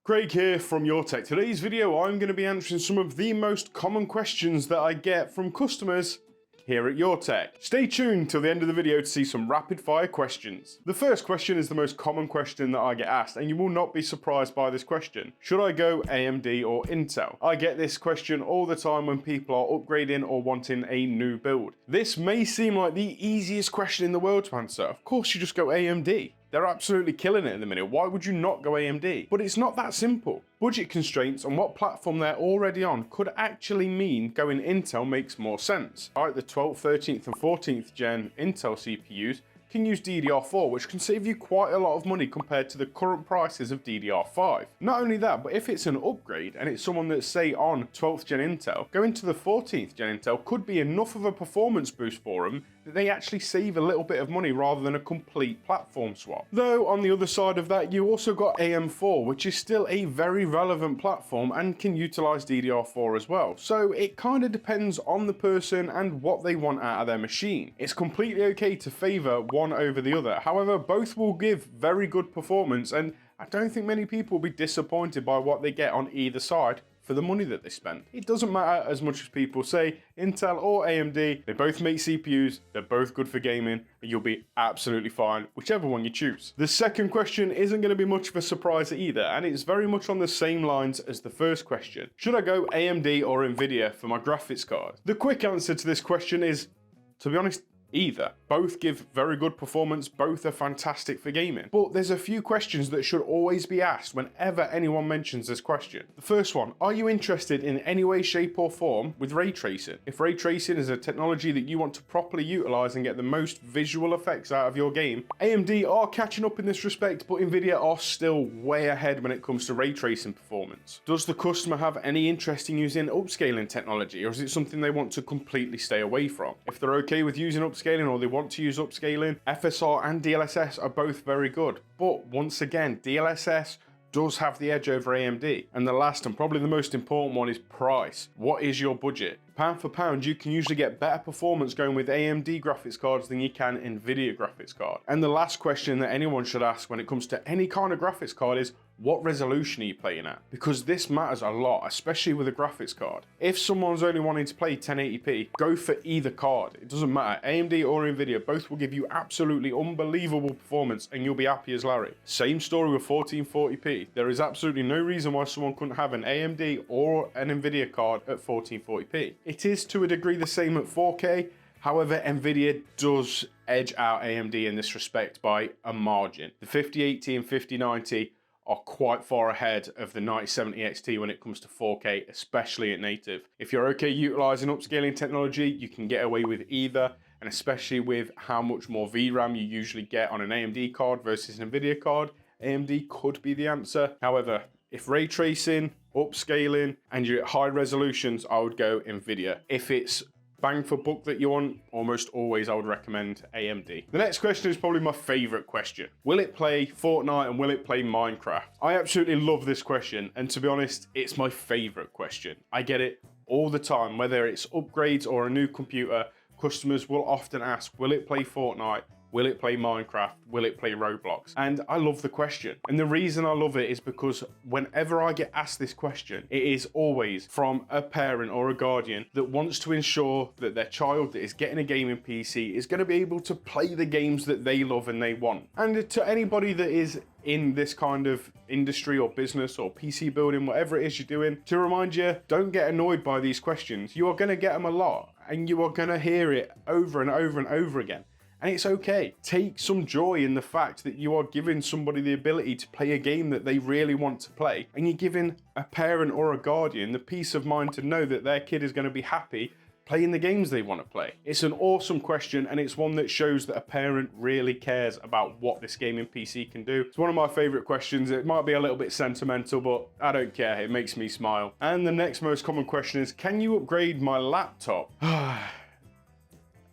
Craig here from Your Tech. Today's video, I'm going to be answering some of the most common questions that I get from customers here at Your Tech. Stay tuned till the end of the video to see some rapid fire questions. The first question is the most common question that I get asked, and you will not be surprised by this question. Should I go AMD or Intel? I get this question all the time when people are upgrading or wanting a new build. This may seem like the easiest question in the world to answer. Of course you just go AMD. They're absolutely killing it in the minute. Why would you not go AMD? But it's not that simple. Budget constraints on what platform they're already on could actually mean going Intel makes more sense. Like the 12th, 13th and 14th gen Intel CPUs can use DDR4, which can save you quite a lot of money compared to the current prices of DDR5. Not only that, but if it's an upgrade and it's someone that's say on 12th gen Intel, going to the 14th gen Intel could be enough of a performance boost for them that they actually save a little bit of money rather than a complete platform swap. Though on the other side of that, you also got AM4, which is still a very relevant platform and can utilize DDR4 as well. So it kind of depends on the person and what they want out of their machine. It's completely okay to favor one over the other. However, both will give very good performance, and I don't think many people will be disappointed by what they get on either side for the money that they spend. It doesn't matter as much as people say, Intel or AMD, they both make CPUs, they're both good for gaming, and you'll be absolutely fine, whichever one you choose. The second question isn't going to be much of a surprise either, and it's very much on the same lines as the first question. Should I go AMD or Nvidia for my graphics card? The quick answer to this question is, to be honest, either. Both give very good performance, both are fantastic for gaming. But there's a few questions that should always be asked whenever anyone mentions this question. The first one, are you interested in any way, shape or form with ray tracing? If ray tracing is a technology that you want to properly utilize and get the most visual effects out of your game, AMD are catching up in this respect, but Nvidia are still way ahead when it comes to ray tracing performance. Does the customer have any interest in using upscaling technology, or is it something they want to completely stay away from? If they're okay with using upscaling or they want to use upscaling, FSR and DLSS are both very good. But once again, DLSS does have the edge over AMD. And the last and probably the most important one is price. What is your budget? Pound for pound, you can usually get better performance going with AMD graphics cards than you can Nvidia graphics card. And the last question that anyone should ask when it comes to any kind of graphics card is, what resolution are you playing at? Because this matters a lot, especially with a graphics card. If someone's only wanting to play 1080p, go for either card. It doesn't matter. AMD or Nvidia, both will give you absolutely unbelievable performance and you'll be happy as Larry. Same story with 1440p. There is absolutely no reason why someone couldn't have an AMD or an Nvidia card at 1440p. It is to a degree the same at 4K. However, Nvidia does edge out AMD in this respect by a margin. The 5080 and 5090 are quite far ahead of the 9070 XT when it comes to 4K, especially at native. If you're okay utilizing upscaling technology, you can get away with either, and especially with how much more VRAM you usually get on an AMD card versus an Nvidia card, AMD could be the answer. However, if ray tracing, upscaling, and you're at high resolutions, I would go Nvidia. If it's bang for buck that you want, almost always I would recommend AMD. The next question is probably my favorite question. Will it play Fortnite and will it play Minecraft? I absolutely love this question, and to be honest, it's my favorite question. I get it all the time, whether it's upgrades or a new computer, customers will often ask, will it play Fortnite? Will it play Minecraft? Will it play Roblox? And I love the question. And the reason I love it is because whenever I get asked this question, it is always from a parent or a guardian that wants to ensure that their child that is getting a gaming PC is going to be able to play the games that they love and they want. And to anybody that is in this kind of industry or business or PC building, whatever it is you're doing, to remind you, don't get annoyed by these questions. You are going to get them a lot and you are going to hear it over and over and over again. And it's okay. Take some joy in the fact that you are giving somebody the ability to play a game that they really want to play. And you're giving a parent or a guardian the peace of mind to know that their kid is going to be happy playing the games they want to play. It's an awesome question, and it's one that shows that a parent really cares about what this gaming PC can do. It's one of my favorite questions. It might be a little bit sentimental, but I don't care. It makes me smile. And the next most common question is, can you upgrade my laptop?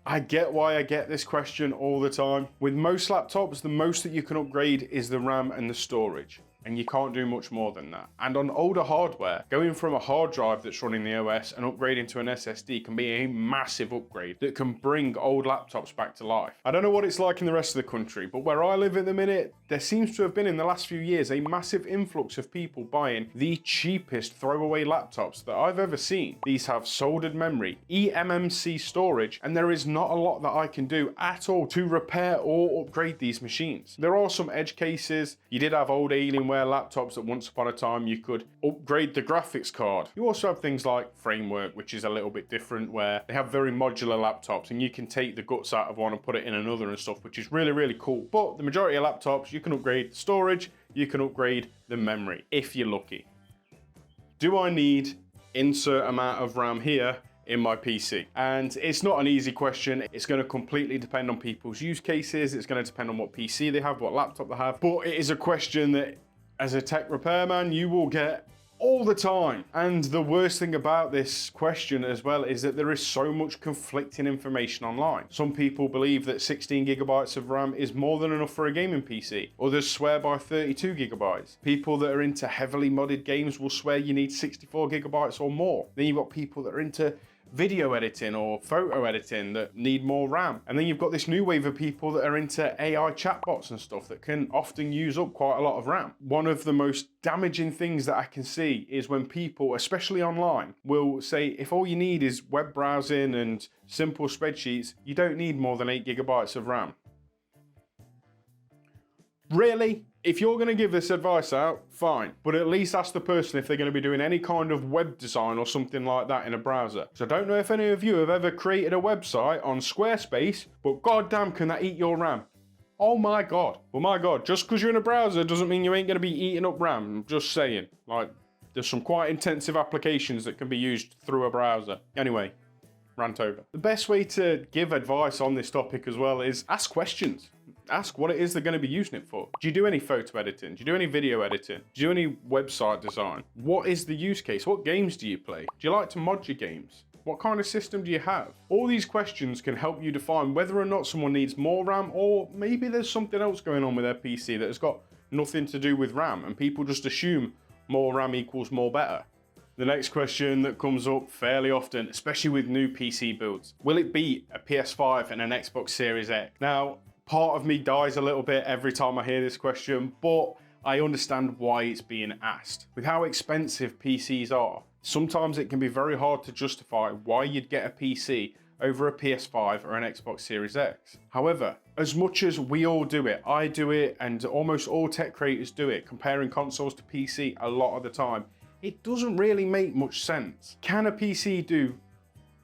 I get why I get this question all the time. With most laptops, the most that you can upgrade is the RAM and the storage. and you can't do much more than that. And on older hardware, going from a hard drive that's running the OS and upgrading to an SSD can be a massive upgrade that can bring old laptops back to life. I don't know what it's like in the rest of the country, but where I live at the minute, there seems to have been in the last few years a massive influx of people buying the cheapest throwaway laptops that I've ever seen. These have soldered memory, eMMC storage, and there is not a lot that I can do at all to repair or upgrade these machines. There are some edge cases. You did have old Alienware laptops that once upon a time you could upgrade the graphics card. You also have things like Framework, which is a little bit different, where they have very modular laptops and you can take the guts out of one and put it in another and stuff, which is really, really cool. But the majority of laptops, you can upgrade the storage, you can upgrade the memory, if you're lucky. Do I need insert amount of RAM here in my PC? And it's not an easy question. It's going to completely depend on people's use cases. It's going to depend on what PC they have, what laptop they have. But it is a question that as a tech repairman, you will get all the time. And the worst thing about this question as well is that there is so much conflicting information online. Some people believe that 16 gigabytes of RAM is more than enough for a gaming PC. Others swear by 32 gigabytes. People that are into heavily modded games will swear you need 64 gigabytes or more. Then you've got people that are into video editing or photo editing that need more RAM. And then you've got this new wave of people that are into AI chatbots and stuff that can often use up quite a lot of RAM. One of the most damaging things that I can see is when people, especially online, will say if all you need is web browsing and simple spreadsheets, you don't need more than 8 gigabytes of RAM. Really? If you're going to give this advice out, fine. But at least ask the person if they're going to be doing any kind of web design or something like that in a browser. So I don't know if any of you have ever created a website on Squarespace, but goddamn can that eat your RAM. Oh my God. Well, my God, just because you're in a browser doesn't mean you ain't going to be eating up RAM. I'm just saying. Like, there's some quite intensive applications that can be used through a browser. Anyway, rant over. The best way to give advice on this topic as well is ask questions. Ask what it is they're going to be using it for. Do you do any photo editing? Do you do any video editing? Do you do any website design? What is the use case? What games do you play? Do you like to mod your games? What kind of system do you have? All these questions can help you define whether or not someone needs more RAM, or maybe there's something else going on with their PC that has got nothing to do with RAM and people just assume more RAM equals more better. The next question that comes up fairly often, especially with new PC builds, will it beat a PS5 and an Xbox Series X? Now, part of me dies a little bit every time I hear this question, but I understand why it's being asked. With how expensive PCs are, sometimes it can be very hard to justify why you'd get a PC over a PS5 or an Xbox Series X. However, as much as we all do it, I do it, and almost all tech creators do it, comparing consoles to PC a lot of the time, it doesn't really make much sense. Can a PC do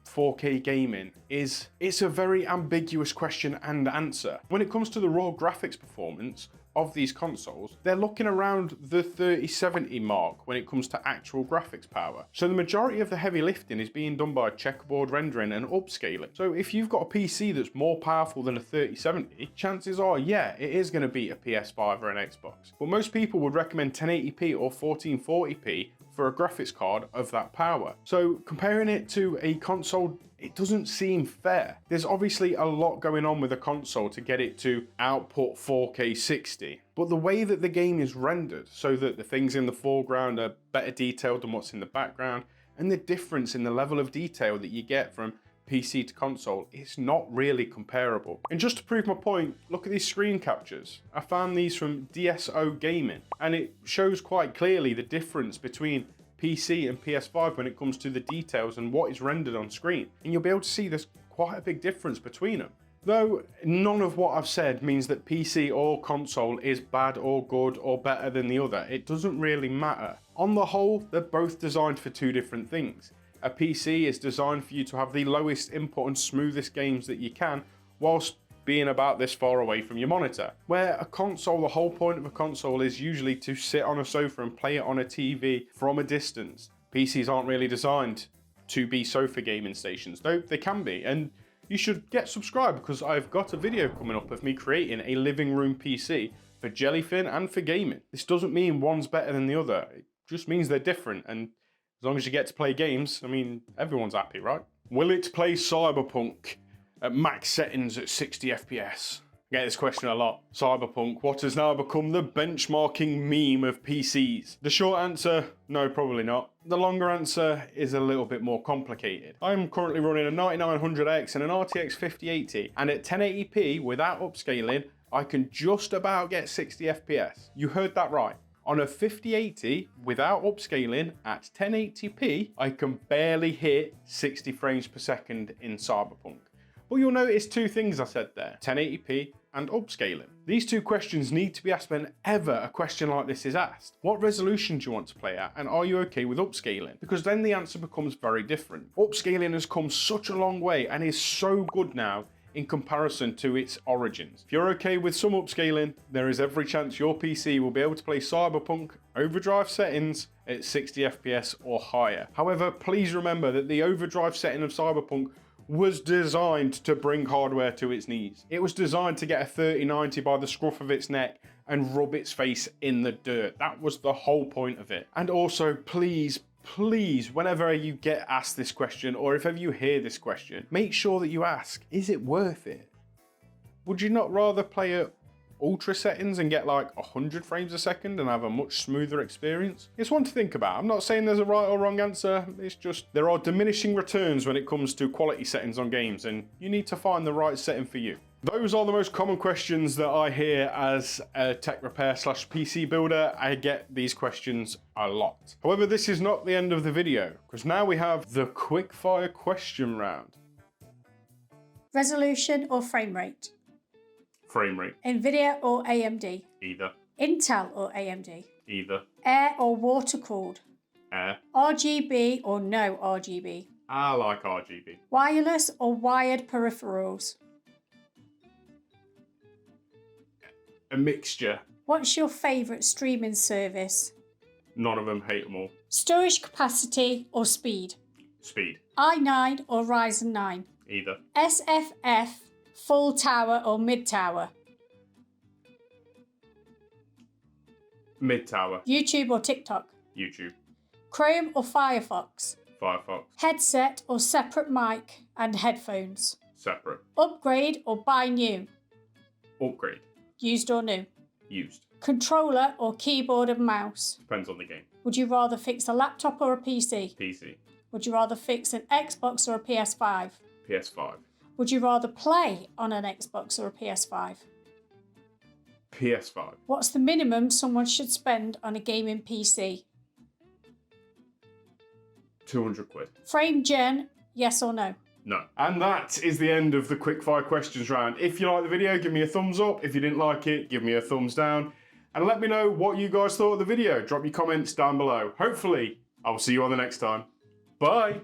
4K gaming? It's a very ambiguous question and answer. When it comes to the raw graphics performance of these consoles, they're looking around the 3070 mark when it comes to actual graphics power. So the majority of the heavy lifting is being done by checkerboard rendering and upscaling. So if you've got a PC that's more powerful than a 3070, chances are, yeah, it is going to beat a PS5 or an Xbox. But most people would recommend 1080p or 1440p for a graphics card of that power. So comparing it to a console, it doesn't seem fair. There's obviously a lot going on with a console to get it to output 4K 60, but the way that the game is rendered so that the things in the foreground are better detailed than what's in the background, and the difference in the level of detail that you get from PC to console is not really comparable. And just to prove my point, look at these screen captures. I found these from DSO Gaming, and it shows quite clearly the difference between PC and PS5 when it comes to the details and what is rendered on screen. And you'll be able to see there's quite a big difference between them. Though none of what I've said means that PC or console is bad or good or better than the other. It doesn't really matter. On the whole, they're both designed for two different things. A PC is designed for you to have the lowest input and smoothest games that you can, whilst being about this far away from your monitor. Where a console, the whole point of a console is usually to sit on a sofa and play it on a TV from a distance. PCs aren't really designed to be sofa gaming stations, though they can be. And you should get subscribed because I've got a video coming up of me creating a living room PC for Jellyfin and for gaming. This doesn't mean one's better than the other. It just means they're different. And as long as you get to play games, I mean, everyone's happy, right? Will it play Cyberpunk at max settings at 60 FPS? I get this question a lot. Cyberpunk, what has now become the benchmarking meme of PCs? The short answer, no, probably not. The longer answer is a little bit more complicated. I'm currently running a 9900X and an RTX 5080, and at 1080p without upscaling, I can just about get 60 FPS. You heard that right. On a 5080 without upscaling at 1080p, I can barely hit 60 frames per second in Cyberpunk. But you'll notice two things I said there, 1080p and upscaling. These two questions need to be asked whenever a question like this is asked. What resolution do you want to play at, and are you okay with upscaling? Because then the answer becomes very different. Upscaling has come such a long way and is so good now in comparison to its origins. If you're okay with some upscaling, there is every chance your PC will be able to play Cyberpunk overdrive settings at 60 FPS or higher. However, please remember that the overdrive setting of Cyberpunk was designed to bring hardware to its knees. It was designed to get a 3090 by the scruff of its neck and rub its face in the dirt. That was the whole point of it. And also, please, whenever you get asked this question, or if ever you hear this question, make sure that you ask, is it worth it? Would you not rather play at ultra settings and get like 100 frames a second and have a much smoother experience? It's one to think about. I'm not saying there's a right or wrong answer. It's just there are diminishing returns when it comes to quality settings on games, and you need to find the right setting for you. Those are the most common questions that I hear as a tech repair / PC builder. I get these questions a lot. However, this is not the end of the video, because now we have the quickfire question round. Resolution or frame rate? Frame rate. Nvidia or AMD? Either. Intel or AMD? Either. Air or water cooled? Air. RGB or no RGB? I like RGB. Wireless or wired peripherals? A mixture. What's your favourite streaming service? None of them, hate them all. Storage capacity or speed? Speed. i9 or Ryzen 9? Either. SFF, full tower or mid tower? Mid tower. YouTube or TikTok? YouTube. Chrome or Firefox? Firefox. Headset or separate mic and headphones? Separate. Upgrade or buy new? Upgrade. Used or new? Used. Controller or keyboard and mouse? Depends on the game. Would you rather fix a laptop or a PC? PC. Would you rather fix an Xbox or a PS5? PS5. Would you rather play on an Xbox or a PS5? PS5. What's the minimum someone should spend on a gaming PC? 200 quid. Frame gen, yes or no? No. And that is the end of the quickfire questions round. If you liked the video, give me a thumbs up. If you didn't like it, give me a thumbs down. And let me know what you guys thought of the video. Drop your comments down below. Hopefully, I will see you on the next time. Bye.